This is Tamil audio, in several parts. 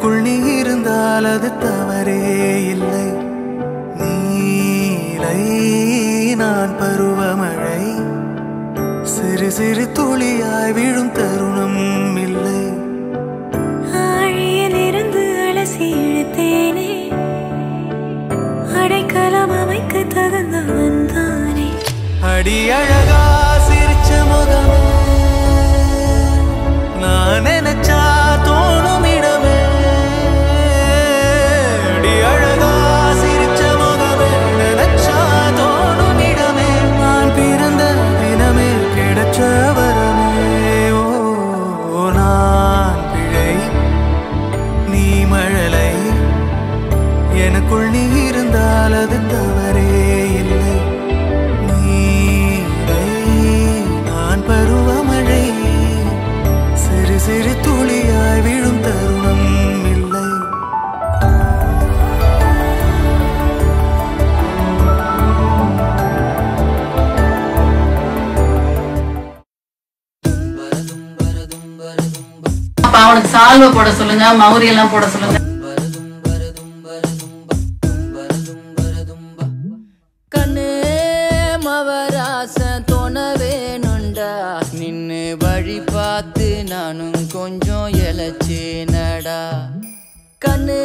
எனக்குள் நீ இருந்தால் அது தவறே இல்லை. நீலை நான் பருவமழை, சிறு சிறு துளியாய் விழும் தருணம் இல்லை. ஆழியில் இருந்து அலசி இழுத்தேனே, அடைக்கலம் அமைக்க தகுந்தவன் தானே. அடி அழகா சிரிச்ச முகமே, நான் நினைச்சா தோணும் இடமே. அடி அழகா சிரிச்ச முகமே, நினைச்சா தோணும் இடமே. நான் பிறந்த தினமே கிடைச்ச வரமே. ஓ நான் பிழை, நீ மழலை, எனக்குள் நீ இருந்தால் அது தவறே இல்லை. நீரை நான் பருவமழை, சிறு சிறு துளியாய் விழும் தருணம் இல்லை. அப்ப அவனுக்கு சால்வை போட சொல்லுங்க, மௌரி எல்லாம் போட சொல்லுங்க. கண்ணே மவராசன் தோண வேணுண்டா, நின்னு வழி பார்த்து நானும் கொஞ்சம் எழச்சேனடா. கண்ணே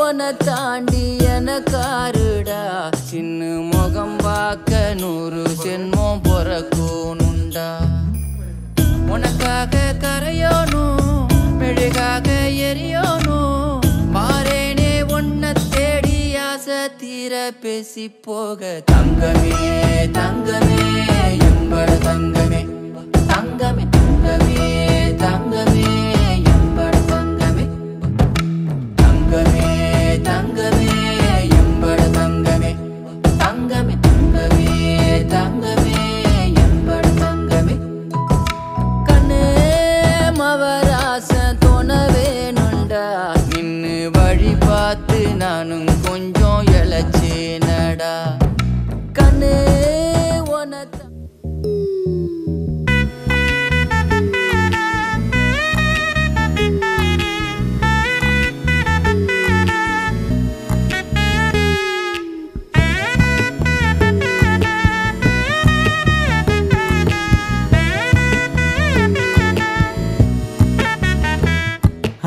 உன தாண்டி எனக்காருடா, சின்ன முகம் பார்க்க 100 சென்மம் பொறக்கணுண்டா. உனக்காக கரையோனும் மெழுகாக எரியோனும், மாறேனே உன்னை தேடி ஆசை தீர பேசி போக. தங்கமே தங்கமே எம்பட தங்கமே, தங்கமே தங்கமே தங்கமே எம்பட தங்கமே, தங்கமே தங்கமே எம்பட தங்கமே, தங்கமே தங்கமே தங்கமே எம்பட தங்கமே. கண்ணே மவராசன் தோண வேணுண்டா, நின்னு வழி பார்த்து நானும் கொஞ்சம் எழச்சேனடா. கண்ணே உன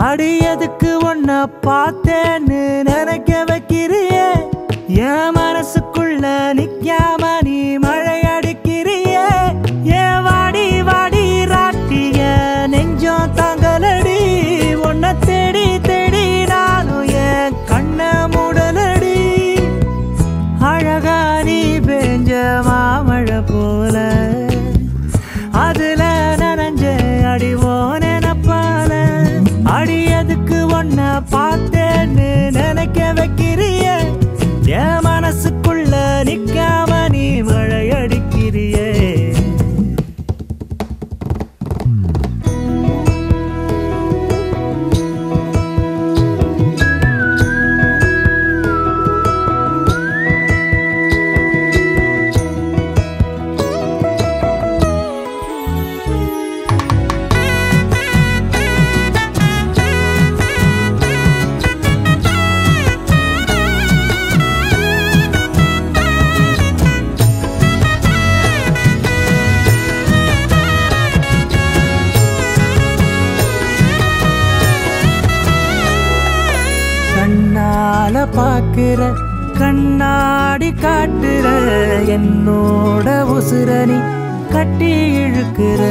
அடியதுக்கு ஒன்ன பார்த்தேன்னு நினைக்க வைக்கிறியே, என் மனசுக்குள்ள நிக்காம நீ மழை அடிக்கிறியே. ஏன் வாடி வாடி ராட்டிய நெஞ்சம் தாங்கலடி, உன்னை தேடி தேடி நானும் என் கண்ண மூடலடி. அழகா நீ பெஞ்ச மாமழை போல, அதுல நனைஞ்ச அடிவோன நப்பால. அடியதுக்கு ஒன்ன பார்த்தேன்னு நினைக்க வைக்கிறிய, என் மனசுக்குள்ள நிக்காம நீ மழை அடிக்கிறியே. பாக்குற கண்ணாடி காட்டுற, என்னோட உசுரணி கட்டி இழுக்கிற.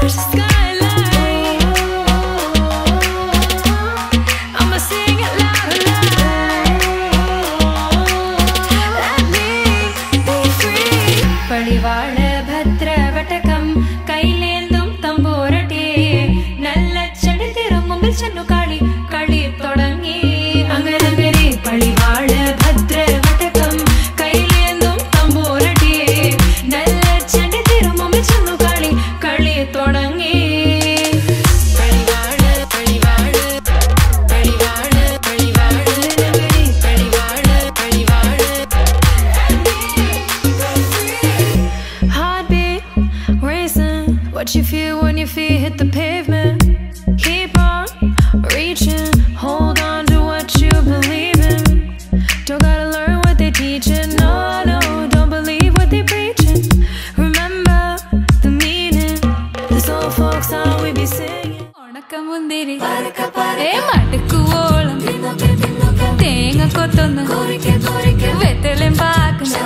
watch the skyline. I'ma sing it loud and loud. Let me be free. Padivaal bhadra vatakam kailendum tamborati nalla chadithirum mumbil channu kali kali thodangi angarangari padivaal bhadra vatakam kailendum tamborati nalla chadithirum mumbil channu kali kali thodangi padivaal padivaal padivaal padivaal padivaal padivaal heartbeat racing. What you feel when your feet hit the pavement? Keep on reaching, hold on to what you believe in. Don't gotta learn what they teaching. No, no, don't believe what they preaching. Remember the meaning. This old folk song we be singing. Onakamundiri e mattukku olam thenga kottonu vethelem paakana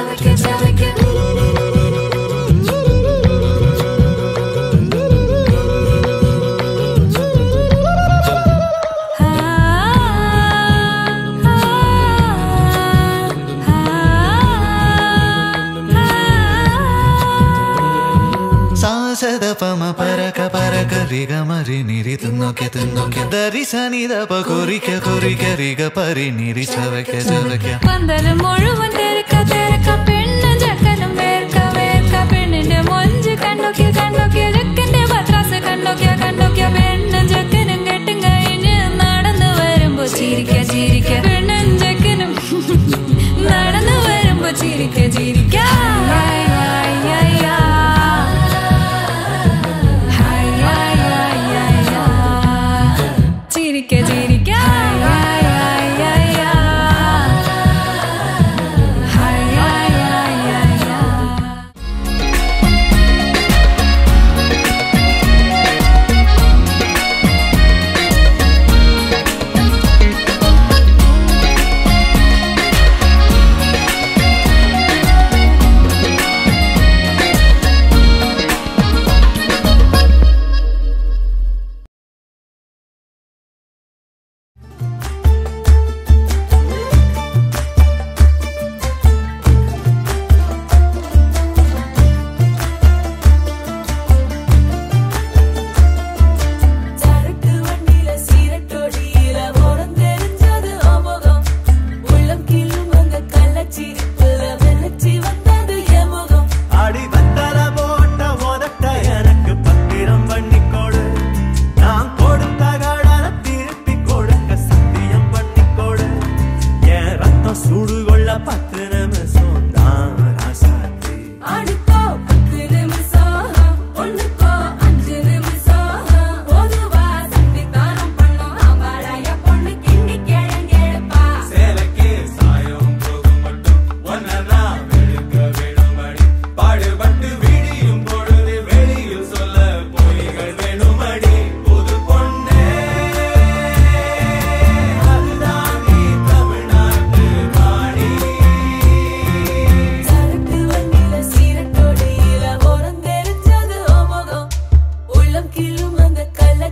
ಸಾಸದ ಪಮ ಪರಕ ಪರಕ ರಿಗ ಮರಿ ನಿರಿ ತುನ್ನೋಕೆ ತುನ್ನೋಕೆ ದರಿ ಸನಿದ ಪ ಕೊರಿಕೆ ಕೊರಿಕೆ ರಿಗ ಪರಿ ನಿರಿ ಚವಕೆ ಚವಕೆ പന്തലും മുഴുവൻ തിരക്ക തിരക്ക പെണ്ണും ചെക്കനും വേർക്ക വേർക്ക പെണ്ണിന്റെ മൊഞ്ച് കണ്ടോക്കിയ കണ്ടോക്കിയ ചെക്കന്റെ പത്രാസ് കണ്ടോക്കിയ കണ്ടോക്കിയ പെണ്ണും ചെക്കനും കെട്ടും കഴിഞ്ഞ് നടന്നു വരുമ്പോ ചിരിക്ക ചിരിക്ക പെണ്ണും ചെക്കനും നടന്നു വരുമ്പോ ചിരിക്ക ചിരിക്ക ചിരിക്ക ചിരിക്ക Kill you and the color